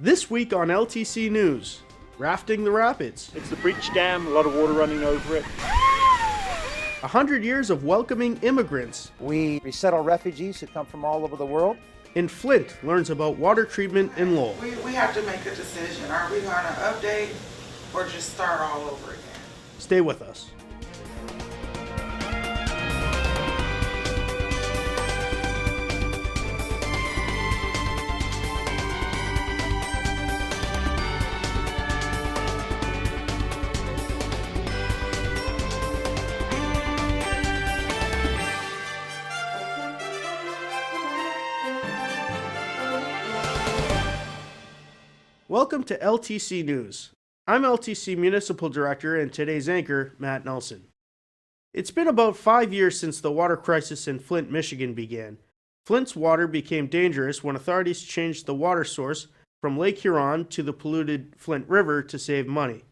This week on LTC News, rafting the rapids, It's the breach dam, a lot of water running over it. 100 years of welcoming immigrants. We resettle refugees who come from all over the world. In Flint learns about water treatment in Lowell. We have to make a decision. Are we going to update or just start all over again? Stay with us. Welcome to LTC News. I'm LTC Municipal Director and today's anchor, Matt Nelson. It's been about 5 years since the water crisis in Flint, Michigan began. Flint's water became dangerous when authorities changed the water source from Lake Huron to the polluted Flint River to save money.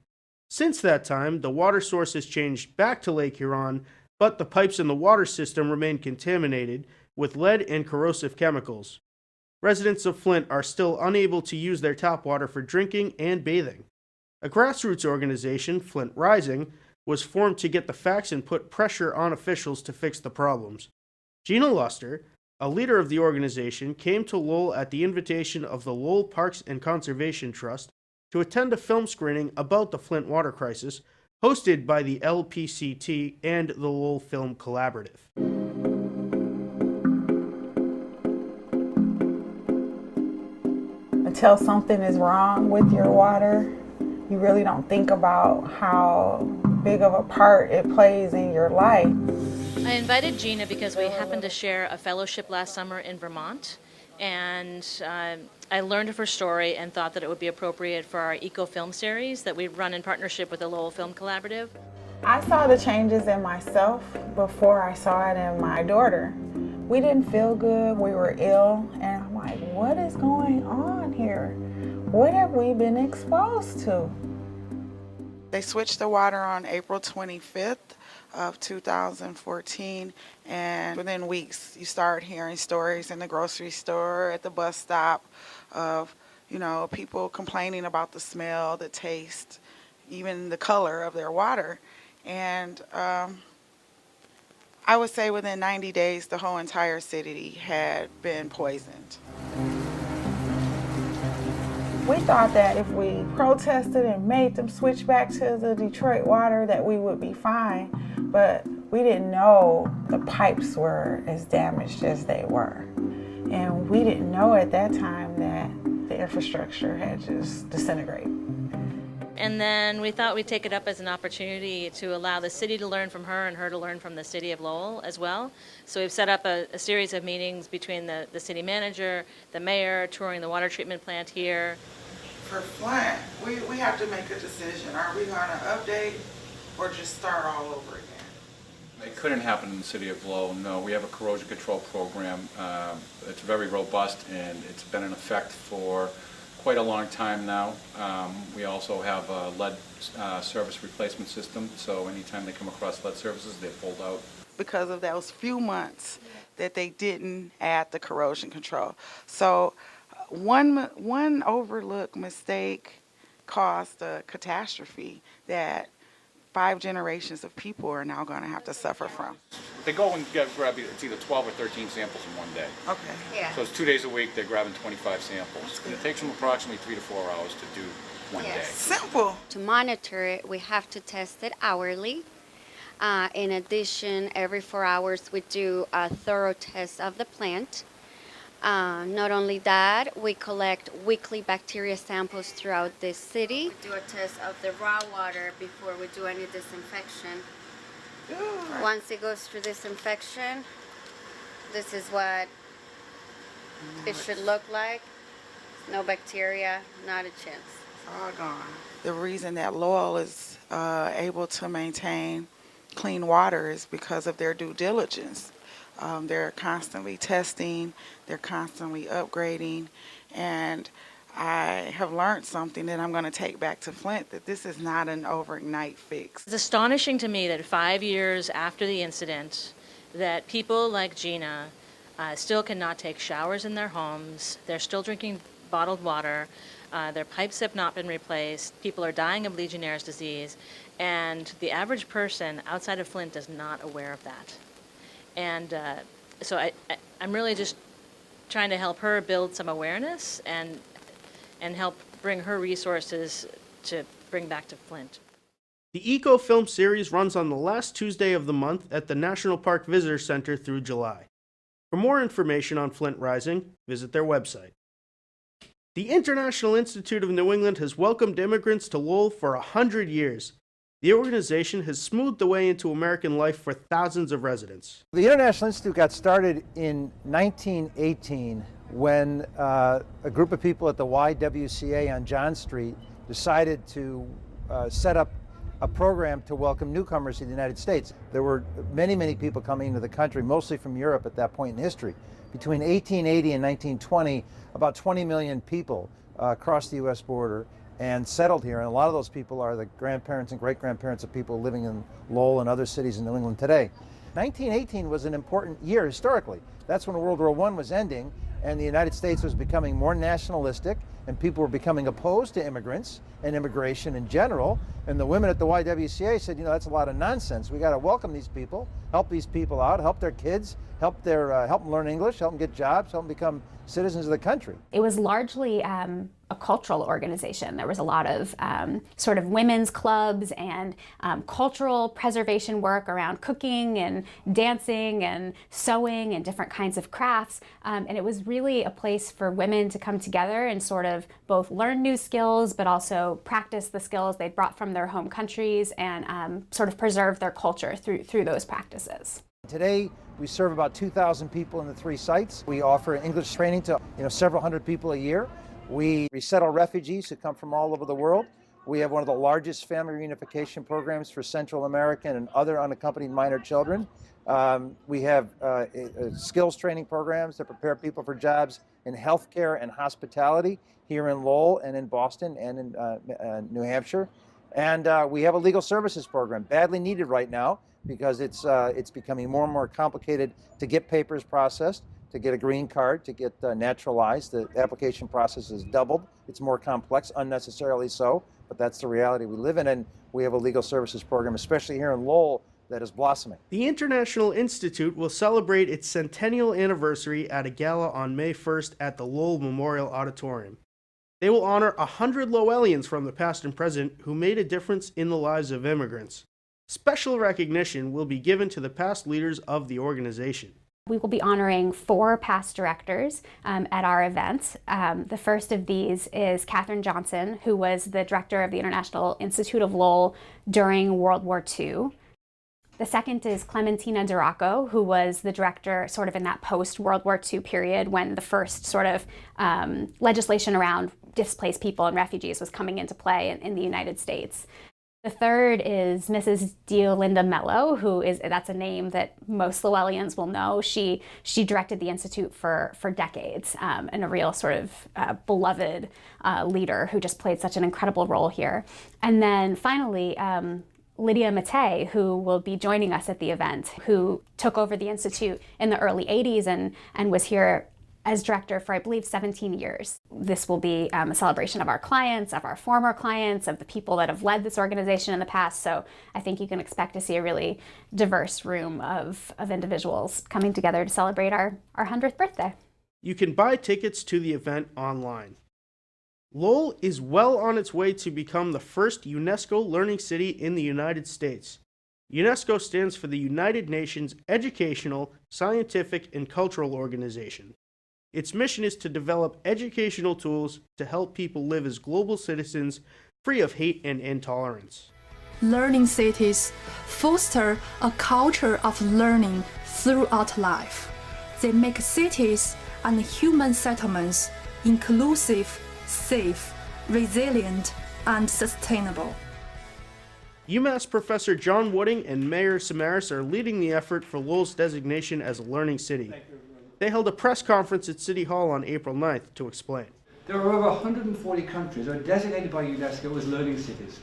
Since that time, the water source has changed back to Lake Huron, but the pipes in the water system remain contaminated with lead and corrosive chemicals. Residents of Flint are still unable to use their tap water for drinking and bathing. A grassroots organization, Flint Rising, was formed to get the facts and put pressure on officials to fix the problems. Gina Luster, a leader of the organization, came to Lowell at the invitation of the Lowell Parks and Conservation Trust to attend a film screening about the Flint water crisis, hosted by the LPCT and the Lowell Film Collaborative. Until something is wrong with your water, you really don't think about how big of a part it plays in your life. I invited Gina because we happened to share a fellowship last summer in Vermont, and I learned of her story and thought that it would be appropriate for our eco-film series that we run in partnership with the Lowell Film Collaborative. I saw the changes in myself before I saw it in my daughter. We didn't feel good, we were ill, and I'm like, what is going on here? What have we been exposed to? They switched the water on April 25th of 2014, and within weeks you start hearing stories in the grocery store, at the bus stop, of people complaining about the smell, the taste, even the color of their water. And I would say within 90 days, the whole entire city had been poisoned. We thought that if we protested and made them switch back to the Detroit water that we would be fine, but we didn't know the pipes were as damaged as they were. And we didn't know at that time that the infrastructure had just disintegrated. And then we thought we'd take it up as an opportunity to allow the city to learn from her and her to learn from the city of Lowell as well. So we've set up a series of meetings between the city manager, the mayor, touring the water treatment plant here. For Flint, we have to make a decision. Are we going to update or just start all over again? It couldn't happen in the city of Lowell, no. We have a corrosion control program. It's very robust and it's been in effect for quite a long time now. We also have a lead service replacement system, so anytime they come across lead services, they're pulled out. Because of those few months that they didn't add the corrosion control. So one overlooked mistake caused a catastrophe that 5 generations of people are now going to have to suffer from. They go and grab it's either 12 or 13 samples in one day. Okay. Yeah. So it's 2 days a week, they're grabbing 25 samples. And it takes them approximately 3 to 4 hours to do one day. Simple. To monitor it, we have to test it hourly. In addition, every 4 hours we do a thorough test of the plant. Not only that, we collect weekly bacteria samples throughout the city. We do a test of the raw water before we do any disinfection. Good. Once it goes through disinfection, this is what it should look like. No bacteria, not a chance. All gone. The reason that Lowell is able to maintain clean water is because of their due diligence. They're constantly testing, they're constantly upgrading, and I have learned something that I'm going to take back to Flint, that this is not an overnight fix. It's astonishing to me that 5 years after the incident, that people like Gina still cannot take showers in their homes. They're still drinking bottled water. Their pipes have not been replaced. People are dying of Legionnaire's disease. And the average person outside of Flint is not aware of that. And so I'm really just trying to help her build some awareness and help bring her resources to bring back to Flint. The Eco Film Series runs on the last Tuesday of the month at the National Park Visitor Center through July. For more information on Flint Rising, visit their website. The International Institute of New England has welcomed immigrants to Lowell for 100 years. The organization has smoothed the way into American life for thousands of residents. The International Institute got started in 1918 when a group of people at the YWCA on John Street decided to set up a program to welcome newcomers to the United States. There were many, many people coming into the country, mostly from Europe at that point in history. Between 1880 and 1920, about 20 million people crossed the U.S. border and settled here, and a lot of those people are the grandparents and great-grandparents of people living in Lowell and other cities in New England today. 1918 was an important year historically. That's when World War I was ending, and the United States was becoming more nationalistic, and people were becoming opposed to immigrants and immigration in general. And the women at the YWCA said, you know, that's a lot of nonsense. We got to welcome these people, help these people out, help their kids, help them learn English, help them get jobs, help them become citizens of the country. It was largely a cultural organization. There was a lot of sort of women's clubs and cultural preservation work around cooking and dancing and sewing and different kinds of crafts. And it was really a place for women to come together and sort of both learn new skills, but also practice the skills they brought from their home countries and sort of preserve their culture through those practices. Today, we serve about 2,000 people in the 3 sites. We offer English training to several hundred people a year. We resettle refugees who come from all over the world. We have one of the largest family reunification programs for Central American and other unaccompanied minor children. We have skills training programs that prepare people for jobs in healthcare and hospitality here in Lowell and in Boston and in New Hampshire. And we have a legal services program, badly needed right now, because it's becoming more and more complicated to get papers processed, to get a green card, to get naturalized. The application process has doubled. It's more complex, unnecessarily so, but that's the reality we live in, and we have a legal services program, especially here in Lowell, that is blossoming. The International Institute will celebrate its centennial anniversary at a gala on May 1st at the Lowell Memorial Auditorium. They will honor 100 Lowellians from the past and present who made a difference in the lives of immigrants. Special recognition will be given to the past leaders of the organization. We will be honoring 4 past directors at our events. The first of these is Katherine Johnson, who was the director of the International Institute of Lowell during World War II. The second is Clementina Duraco, who was the director sort of in that post-World War II period when the first sort of legislation around displaced people and refugees was coming into play in the United States. The third is Mrs. Deolinda Mello, that's a name that most Lowellians will know. She directed the Institute for decades and a real sort of beloved leader who just played such an incredible role here. And then finally, Lydia Matei, who will be joining us at the event, who took over the Institute in the early 80s and was here as director for, I believe, 17 years. This will be a celebration of our clients, of our former clients, of the people that have led this organization in the past. So I think you can expect to see a really diverse room of individuals coming together to celebrate our 100th birthday. You can buy tickets to the event online. Lowell is well on its way to become the first UNESCO Learning City in the United States. UNESCO stands for the United Nations Educational, Scientific, and Cultural Organization. Its mission is to develop educational tools to help people live as global citizens free of hate and intolerance. Learning cities foster a culture of learning throughout life. They make cities and human settlements inclusive, safe, resilient, and sustainable. UMass Professor John Wooding and Mayor Samaras are leading the effort for Lowell's designation as a learning city. They held a press conference at City Hall on April 9th to explain. There are over 140 countries that are designated by UNESCO as learning cities.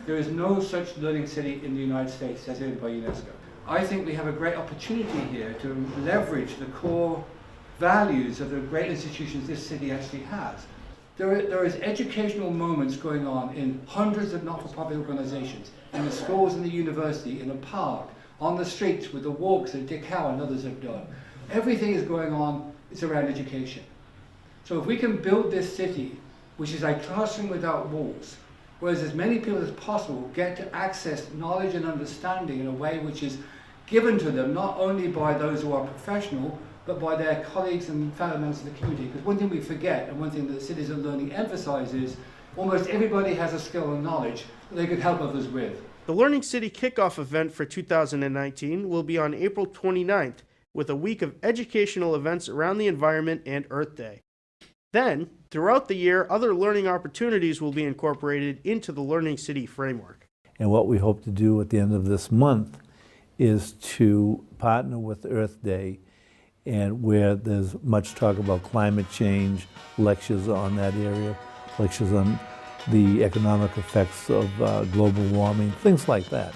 There is no such learning city in the United States designated by UNESCO. I think we have a great opportunity here to leverage the core values of the great institutions this city actually has. There is educational moments going on in hundreds of not-for-profit organizations, in the schools and the university, in the park, on the streets with the walks that Dick Howe and others have done. Everything is going on, it's around education. So if we can build this city, which is a classroom without walls, whereas as many people as possible get to access knowledge and understanding in a way which is given to them not only by those who are professional, but by their colleagues and fellow members of the community. Because one thing we forget, and one thing that Cities of Learning emphasizes, almost everybody has a skill and knowledge that they could help others with. The Learning City kickoff event for 2019 will be on April 29th, with a week of educational events around the environment and Earth Day. Then, throughout the year, other learning opportunities will be incorporated into the Learning City framework. And what we hope to do at the end of this month is to partner with Earth Day, and where there's much talk about climate change, lectures on that area, lectures on the economic effects of global warming, things like that.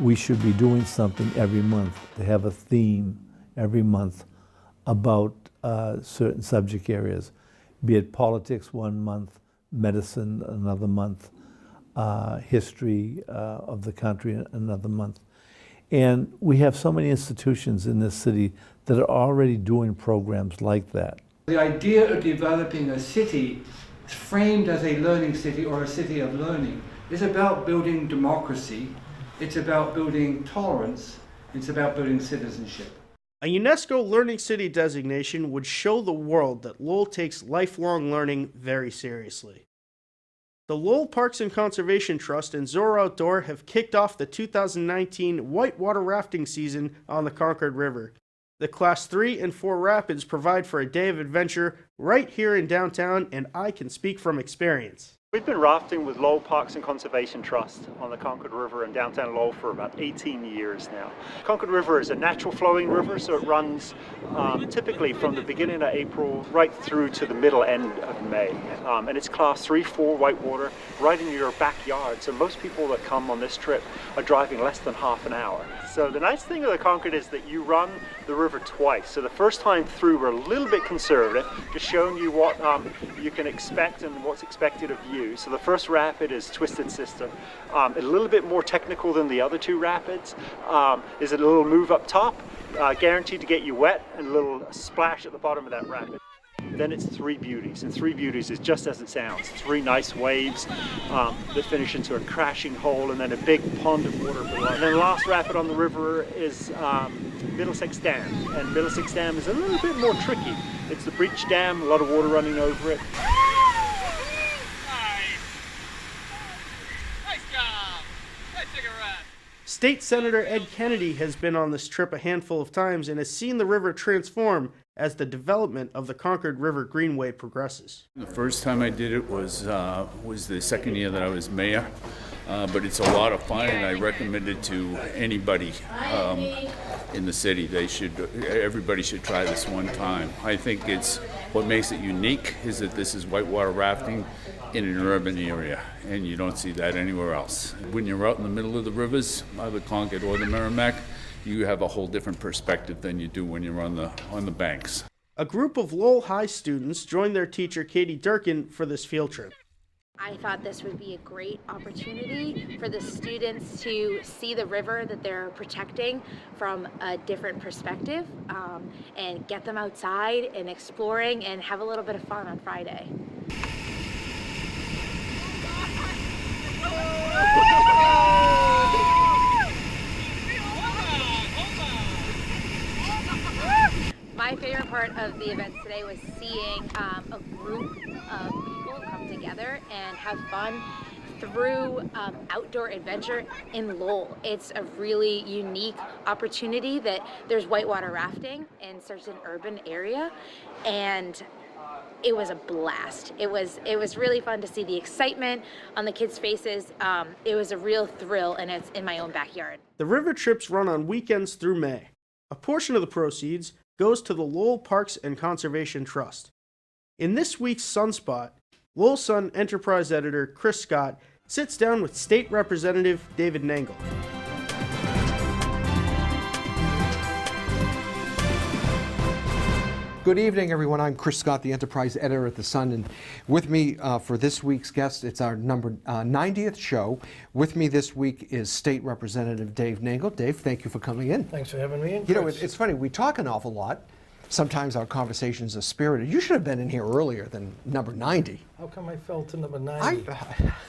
We should be doing something every month, to have a theme every month about certain subject areas, be it politics one month, medicine another month, history of the country another month. And we have so many institutions in this city that are already doing programs like that. The idea of developing a city framed as a learning city or a city of learning is about building democracy, it's about building tolerance, it's about building citizenship. A UNESCO Learning City designation would show the world that Lowell takes lifelong learning very seriously. The Lowell Parks and Conservation Trust and Zoro Outdoor have kicked off the 2019 whitewater rafting season on the Concord River. The Class 3 and 4 rapids provide for a day of adventure right here in downtown, and I can speak from experience. We've been rafting with Lowell Parks and Conservation Trust on the Concord River in downtown Lowell for about 18 years now. Concord River is a natural flowing river, so it runs typically from the beginning of April right through to the middle end of May. And it's class 3-4 whitewater right in your backyard. So most people that come on this trip are driving less than half an hour. So the nice thing of the Concord is that you run the river twice. So the first time through we're a little bit conservative, just showing you what you can expect and what's expected of you. So the first rapid is Twisted Sister. A little bit more technical than the other two rapids. Is a little move up top, guaranteed to get you wet, and a little splash at the bottom of that rapid. Then it's Three Beauties, and Three Beauties is just as it sounds. 3 nice waves that finish into a crashing hole, and then a big pond of water below. And then the last rapid on the river is Middlesex Dam, and Middlesex Dam is a little bit more tricky. It's the breach dam, a lot of water running over it. State Senator Ed Kennedy has been on this trip a handful of times and has seen the river transform as the development of the Concord River Greenway progresses. The first time I did it was the second year that I was mayor, but it's a lot of fun, and I recommend it to anybody in the city. Everybody should try this one time. I think what makes it unique is that this is whitewater rafting in an urban area, and you don't see that anywhere else. When you're out in the middle of the rivers, either Concord or the Merrimack, you have a whole different perspective than you do when you're on the banks. A group of Lowell High students joined their teacher Katie Durkin for this field trip. I thought this would be a great opportunity for the students to see the river that they're protecting from a different perspective, and get them outside and exploring and have a little bit of fun on Friday. My favorite part of the events today was seeing a group of people come together and have fun through outdoor adventure in Lowell. It's a really unique opportunity that there's whitewater rafting in such an urban area, and it was a blast. It was really fun to see the excitement on the kids' faces. It was a real thrill, and it's in my own backyard. The river trips run on weekends through May. A portion of the proceeds goes to the Lowell Parks and Conservation Trust. In this week's Sunspot, Lowell Sun Enterprise editor Chris Scott sits down with State Representative David Nangle. Good evening, everyone. I'm Chris Scott, the Enterprise Editor at The Sun, and with me for this week's guest, it's our number 90th show. With me this week is State Representative Dave Nangle. Dave, thank you for coming in. Thanks for having me in, You know, Chris. it's funny, we talk an awful lot. Sometimes our conversations are spirited. You should have been in here earlier than number 90. How come I fell to number 90?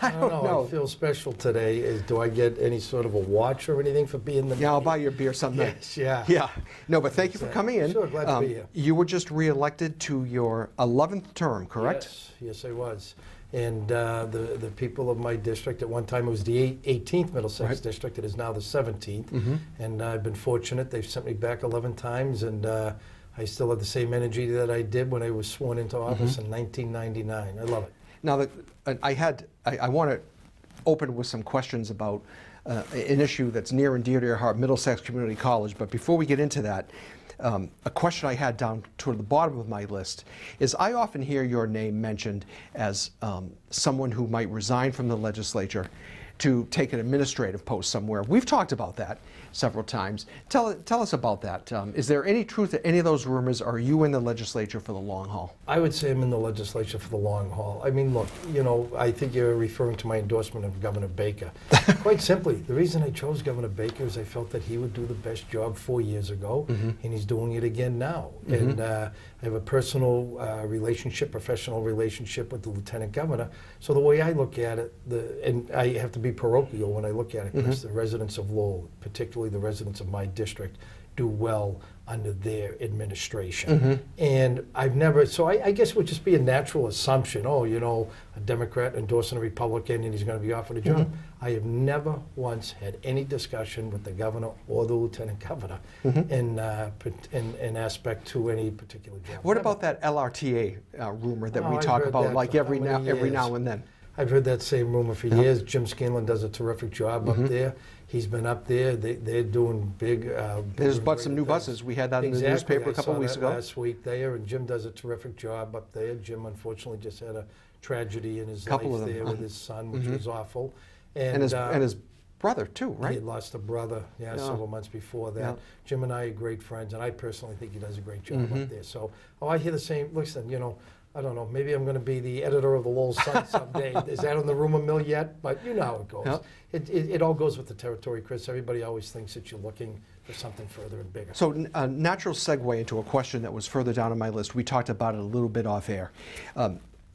I don't know. I feel special today. Do I get any sort of a watch or anything for being the... Yeah, I'll buy you a beer someday. Yes, yeah. Yeah. No, but thank you for coming in. Sure, glad to be here. You were just reelected to your 11th term, correct? Yes, I was. And the people of my district, at one time it was the 18th Middlesex District, it is now the 17th. Mm-hmm. And I've been fortunate. They've sent me back 11 times, and I still have the same energy that I did when I was sworn into office in 1999. I love it. Now, I want to open with some questions about an issue that's near and dear to your heart, Middlesex Community College. But before we get into that, a question I had down toward the bottom of my list is I often hear your name mentioned as someone who might resign from the legislature to take an administrative post somewhere. We've talked about that several times. Tell us about that. Is there any truth to any of those rumors? Or are you in the legislature for the long haul? I would say I'm in the legislature for the long haul. I mean, look, you know, I think you're referring to my endorsement of Governor Baker. Quite simply, the reason I chose Governor Baker is I felt that he would do the best job 4 years ago, and he's doing it again now. And I have a personal relationship, professional relationship with the Lieutenant Governor. So the way I look at it, and I have to be parochial when I look at it, Chris, the residents of Lowell, particularly the residents of my district, do well under their administration. And I've never, so I guess it would just be a natural assumption, oh, you know, a Democrat endorsing a Republican and he's going to be offered a job. I have never once had any discussion with the governor or the lieutenant governor in aspect to any particular job. What about that LRTA rumor that we I've talk heard about that like for every how many now years? and then? I've heard that same rumor for years. Jim Scanlon does a terrific job up there. He's been up there. They're doing big. There's some new buses. We had that in the newspaper a couple of weeks ago. Last week there, and Jim does a terrific job up there. Jim unfortunately just had a tragedy in his life there with his son, which was awful. And his brother too, right? He had lost a brother, several months before that. Yeah. Jim and I are great friends, and I personally think he does a great job up there. So, I hear the same. Listen, you know, I don't know. Maybe I'm going to be the editor of the Lowell Sun someday. Is that on the rumor mill yet? But you know how it goes. Yep. It all goes with the territory, Chris. Everybody always thinks that you're looking for something further and bigger. So a natural segue into a question that was further down on my list. We talked about it a little bit off air.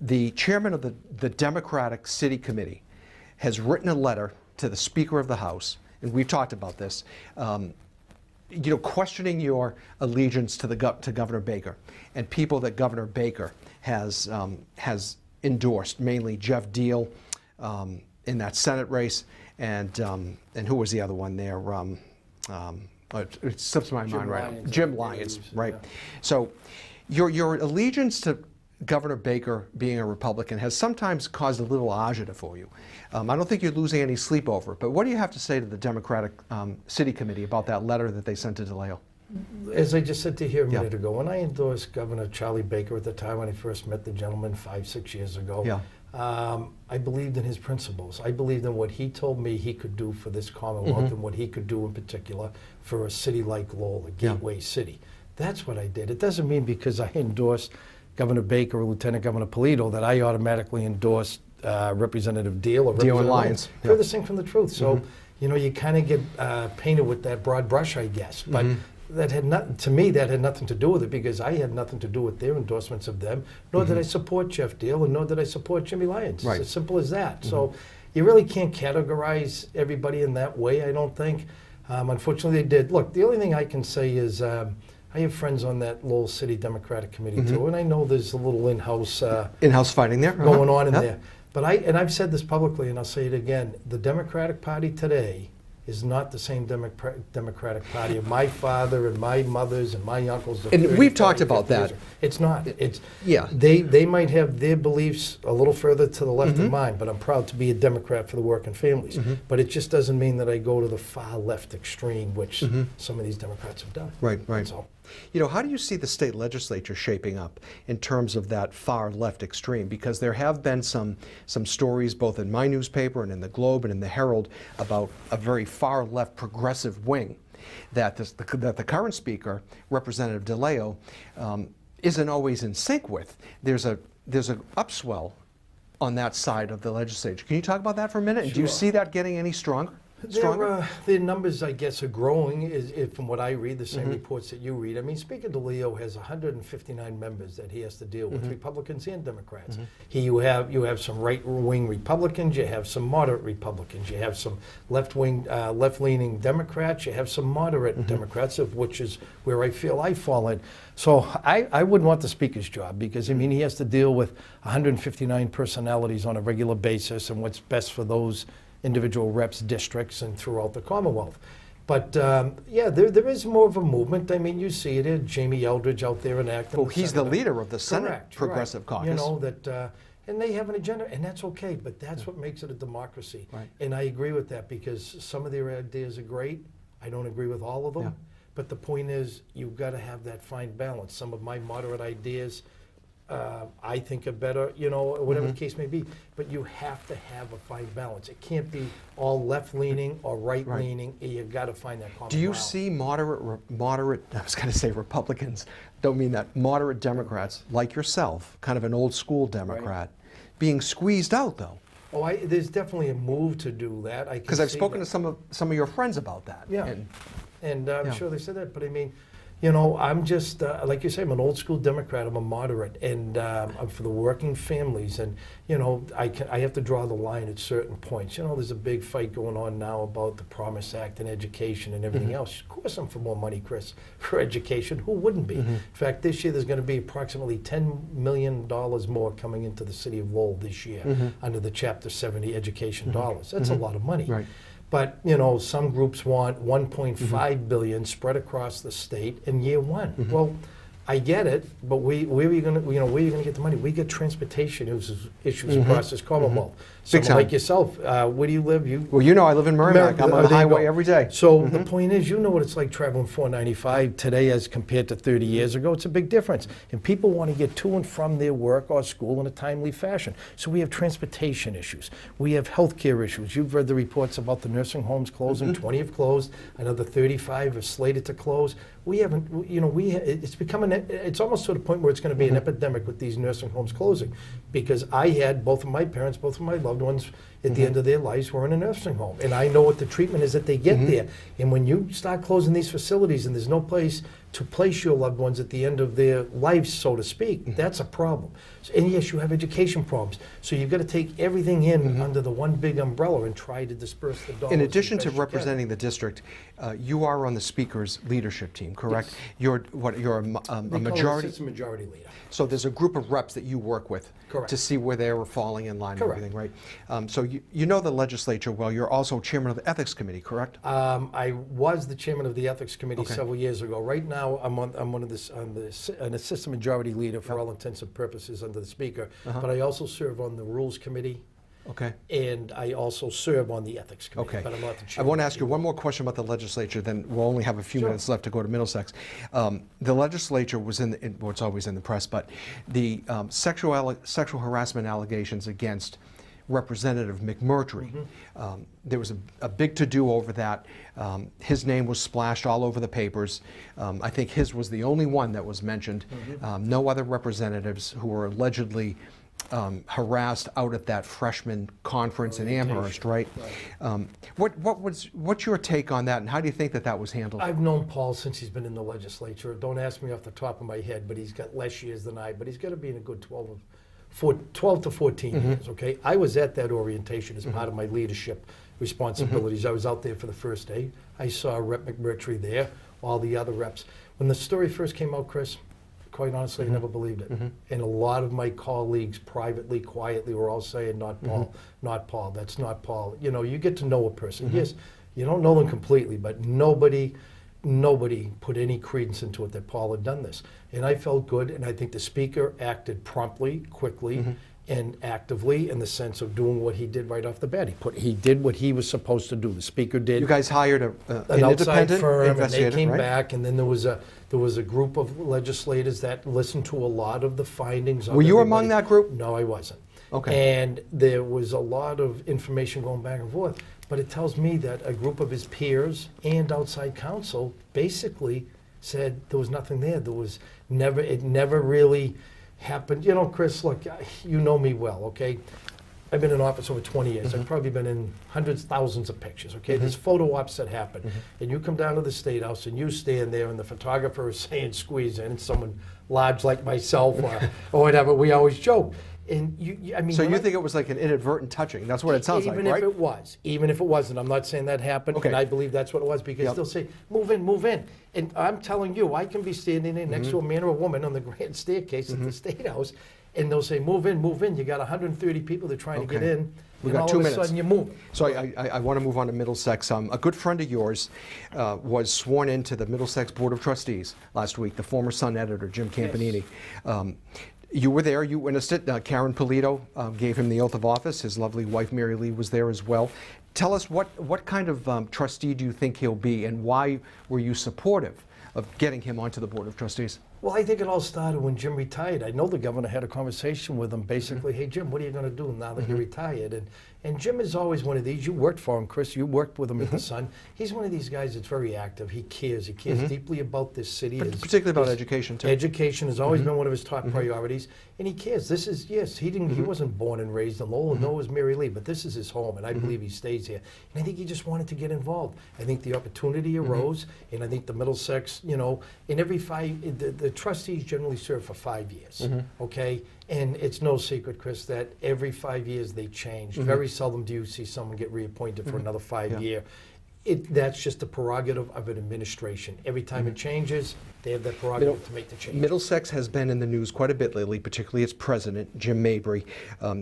The chairman of the Democratic City Committee has written a letter to the Speaker of the House, and we've talked about this, you know, questioning your allegiance to Governor Baker and people that Governor Baker has endorsed, mainly Jeff Deal in that Senate race, and who was the other one there? It slips my mind right now. Jim Lyons, right? Yeah. So your allegiance to Governor Baker being a Republican has sometimes caused a little agita for you. I don't think you're losing any sleep over it, but what do you have to say to the Democratic City Committee about that letter that they sent to DeLeo? As I just said to you here a minute ago, when I endorsed Governor Charlie Baker at the time when I first met the gentleman 5-6 years ago, I believed in his principles. I believed in what he told me he could do for this Commonwealth and what he could do in particular for a city like Lowell, a gateway city. That's what I did. It doesn't mean because I endorsed Governor Baker or Lieutenant Governor Polito that I automatically endorsed Representative Deal or Deal and Representative Lyons. Furthest thing from the truth. So, you know, you kind of get painted with that broad brush, I guess. But that had not, to me, that had nothing to do with it because I had nothing to do with their endorsements of them, nor did I support Jeff Deal, and nor did I support Jimmy Lyons. Right. It's as simple as that. So you really can't categorize everybody in that way, I don't think. Unfortunately, they did. Look, the only thing I can say is I have friends on that Lowell City Democratic Committee too, and I know there's a little in-house fighting there going on in there. But I've said this publicly, and I'll say it again: the Democratic Party today is not the same Democratic Party of my father and my mother's and my uncles. And we've talked about that. It's not. It's yeah. They might have their beliefs a little further to the left of mine, but I'm proud to be a Democrat for the working families. But it just doesn't mean that I go to the far left extreme, which some of these Democrats have done. Right, right. That's all. You know, how do you see the state legislature shaping up in terms of that far left extreme? Because there have been some stories both in my newspaper and in the Globe and in the Herald about a very far left progressive wing that the current speaker, Representative DeLeo, isn't always in sync with. There's an upswell on that side of the legislature. Can you talk about that for a minute? And do you Sure. see that getting any stronger? Their numbers, I guess, are growing, from what I read, the same reports that you read. I mean, Speaker DeLeo has 159 members that he has to deal with, Republicans and Democrats. You have some right-wing Republicans, you have some moderate Republicans, you have some left-leaning Democrats, you have some moderate Democrats, of which is where I feel I fall in. So I wouldn't want the Speaker's job because, I mean, he has to deal with 159 personalities on a regular basis and what's best for those individual reps, districts, and throughout the Commonwealth. But yeah, there is more of a movement. I mean, you see it. Jamie Eldridge out there in Acton. Well, he's the leader of the Senate Correct, Progressive right. Caucus. You know, that, and they have an agenda, and that's okay, but that's what makes it a democracy. Right. And I agree with that because some of their ideas are great. I don't agree with all of them. Yeah. But the point is, you've got to have that fine balance. Some of my moderate ideas I think are better, you know, whatever the case may be. But you have to have a fine balance. It can't be all left-leaning or right-leaning. You've got to find that common Do you ground. see moderate, I was going to say Republicans, don't mean that, moderate Democrats like yourself, kind of an old school Democrat, being squeezed out though? Oh, there's definitely a move to do that. Because I've spoken to some of your friends about that. Yeah. And I'm Yeah. sure they said that, but I mean, you know, I'm just, like you say, I'm an old school Democrat, I'm a moderate, and I'm for the working families, and, you know, I have to draw the line at certain points. You know, there's a big fight going on now about the Promise Act and education and everything else. Of course I'm for more money, Chris, for education. Who wouldn't be? In fact, this year there's going to be approximately $10 million more coming into the city of Lowell this year under the Chapter 70 education dollars. That's a lot of money. Right. But, you know, some groups want 1.5 billion spread across the state in year one. Well, I get it, but where are you going to, you know, where are you going to get the money? We get transportation issues across this Commonwealth. Big Someone time. like yourself, where do you live? Well, you know I live in Merrimack. I'm on the there you highway go. every day. So the point is, you know what it's like traveling 495 today as compared to 30 years ago. It's a big difference. And people want to get to and from their work or school in a timely fashion. So we have transportation issues. We have healthcare issues. You've read the reports about the nursing homes closing. 20 have closed. Another 35 are slated to close. We haven't, you know, it's becoming, it's almost to the point where it's going to be an epidemic with these nursing homes closing. Because I had both of my parents, both of my loved ones at the end of their lives were in a nursing home. And I know what the treatment is that they get there. And when you start closing these facilities and there's no place to place your loved ones at the end of their lives, so to speak, that's a problem. And yes, you have education problems. So you've got to take everything in under the one big umbrella and try to disperse the dollars. In as addition best to you can. representing the district, you are on the Speaker's leadership team, correct? You're a They call it majority. assistant majority leader. So there's a group of reps that you work with Correct. to see where they were falling in line Correct. and everything, right? So you know the legislature well. You're also chairman of the Ethics Committee, correct? I was the chairman of the Ethics Committee Okay. several years ago. Right now, I'm an assistant majority leader for all intents and purposes under the Speaker. But I also serve on the Rules Committee. Okay. And I also serve on the Ethics Committee. Okay. But I'm not the I chairman. want to ask you one more question about the legislature, then we'll only have a few Sure. minutes left to go to Middlesex. The legislature was well, it's always in the press, but the sexual harassment allegations against Representative McMurtry. There was a big to-do over that. His name was splashed all over the papers. I think his was the only one that was mentioned. No other representatives who were allegedly harassed out at that freshman conference in Amherst, right? What's your take on that, and how do you think that was handled? I've known Paul since he's been in the legislature. Don't ask me off the top of my head, but he's got less years than I. But he's got to be in a good 12 to 14 years, okay? I was at that orientation as part of my leadership responsibilities. I was out there for the first day. I saw Rep. McMurtry there, all the other reps. When the story first came out, Chris, quite honestly, I never believed it. And a lot of my colleagues privately, quietly were all saying, not Paul, not Paul, that's not Paul. You know, you get to know a person. Yes, you don't know them completely, but nobody put any credence into it that Paul had done this. And I felt good, and I think the Speaker acted promptly, quickly, and actively in the sense of doing what he did right off the bat. He did what he was supposed to do. The Speaker did. You guys hired an Outside independent firm, and they investigator, came right? back, and then there was a group of legislators that listened to a lot of the findings. Were you among that group? No, I wasn't. Okay. And there was a lot of information going back and forth, but it tells me that a group of his peers and outside counsel basically said there was nothing there. It never really happened. You know, Chris, look, you know me well, okay? I've been in office over 20 years. I've probably been in hundreds, thousands of pictures, okay? There's photo ops that happen. And you come down to the State House and you stand there and the photographer is saying squeeze in, and someone large like myself or whatever, we always joke. And I mean, so you think it was like an inadvertent touching? That's what it sounds like, right? Even if it wasn't, I'm not saying that happened, and I believe that's what it was, because they'll say, move in, move in. And I'm telling you, I can be standing there next to a man or a woman on the grand staircase at the State House, and they'll say, move in, move in. You got 130 people that are trying to get in. We've and got all 2 of minutes. a sudden you move. So I want to move on to Middlesex. A good friend of yours was sworn into the Middlesex Board of Trustees last week, the former Sun editor, Jim Campanini. You were there, you witnessed it. Karen Polito gave him the oath of office. His lovely wife, Mary Lee, was there as well. Tell us, what kind of trustee do you think he'll be, and why were you supportive of getting him onto the Board of Trustees? Well, I think it all started when Jim retired. I know the governor had a conversation with him, basically, hey, Jim, what are you going to do now that you're retired? And Jim is always one of these. You worked for him, Chris. You worked with him at the Sun. He's one of these guys that's very active. He cares. He cares deeply about this city. But particularly about education, too. Education has always been one of his top priorities. And he cares. This is, yes, he wasn't born and raised in Lowell, nor was Mary Lee, but this is his home, and I believe he stays here. And I think he just wanted to get involved. I think the opportunity arose, and I think the Middlesex, you know, in every the trustees generally serve for 5 years, okay? And it's no secret, Chris, that every 5 years they change. Very seldom do you see someone get reappointed for another 5 year. That's just the prerogative of an administration. Every time it changes, they have that prerogative to make the change. Middlesex has been in the news quite a bit lately, particularly its president, Jim Mabry.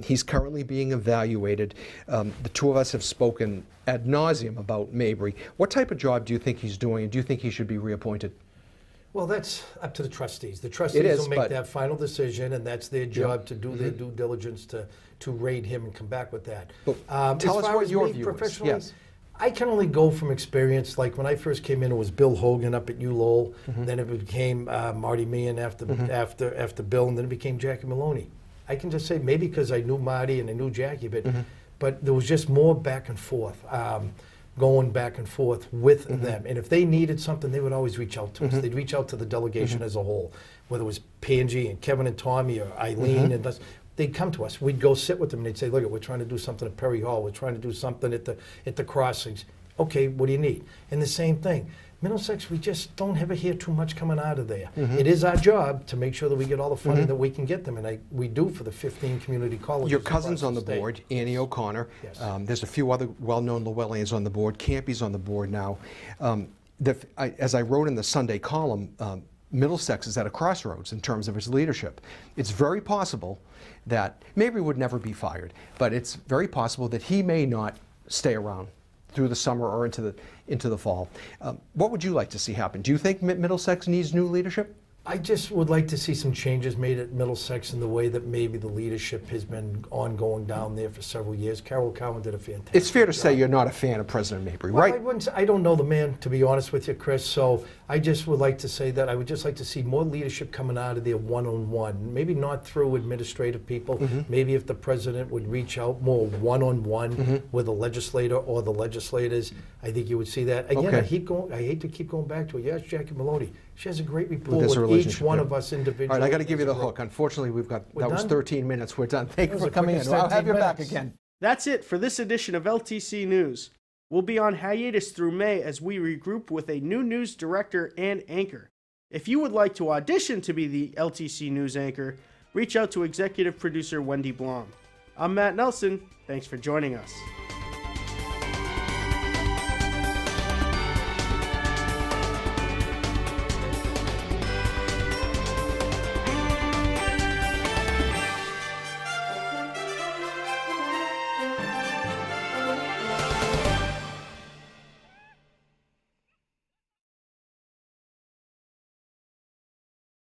He's currently being evaluated. The two of us have spoken ad nauseum about Mabry. What type of job do you think he's doing, and do you think he should be reappointed? Well, that's up to the trustees. The trustees will make that final decision, and that's their job to do their due diligence to rate him and come back with that. Tell us what your view is. Yes. I can only go from experience. Like when I first came in, it was Bill Hogan up at Lowell. Then it became Marty Meehan after Bill, and then it became Jackie Maloney. I can just say maybe because I knew Marty and I knew Jackie, but there was just more back and forth. Going back and forth with them. And if they needed something, they would always reach out to us. They'd reach out to the delegation as a whole, whether it was Pangie and Kevin and Tommy or Eileen and us. They'd come to us. We'd go sit with them and they'd say, look, we're trying to do something at Perry Hall. We're trying to do something at the crossings. Okay, what do you need? And the same thing. Middlesex, we just don't ever hear too much coming out of there. It is our job to make sure that we get all the funding that we can get them, and we do for the 15 community colleges. Your cousin's on the board, Annie O'Connor. Yes. There's a few other well-known Llewellyans on the board. Campy's on the board now. As I wrote in the Sunday column, Middlesex is at a crossroads in terms of its leadership. It's very possible that Mabry would never be fired, but it's very possible that he may not stay around through the summer or into the fall. What would you like to see happen? Do you think Middlesex needs new leadership? I just would like to see some changes made at Middlesex in the way that maybe the leadership has been ongoing down there for several years. Carol Cowan did a fantastic It's fair to job. say you're not a fan of President Mabry, Well, right? I don't know the man, to be honest with you, Chris, so I just would like to say that I would just like to see more leadership coming out of there one-on-one. Maybe not through administrative people. Maybe if the president would reach out more one-on-one with a legislator or the legislators, I think you would see that. Again, Okay. I hate to keep going back to it. Yes, Jackie Maloney. She has a great rapport There's a with each relationship one there. of us individually. All right, I got to give you the hook. Unfortunately, that was done? 13 minutes. We're done. Thank you was for the coming in. quickest I'll have 13 you back minutes. again. That's it for this edition of LTC News. We'll be on hiatus through May as we regroup with a new news director and anchor. If you would like to audition to be the LTC News anchor, reach out to executive producer Wendy Blom. I'm Matt Nelson. Thanks for joining us.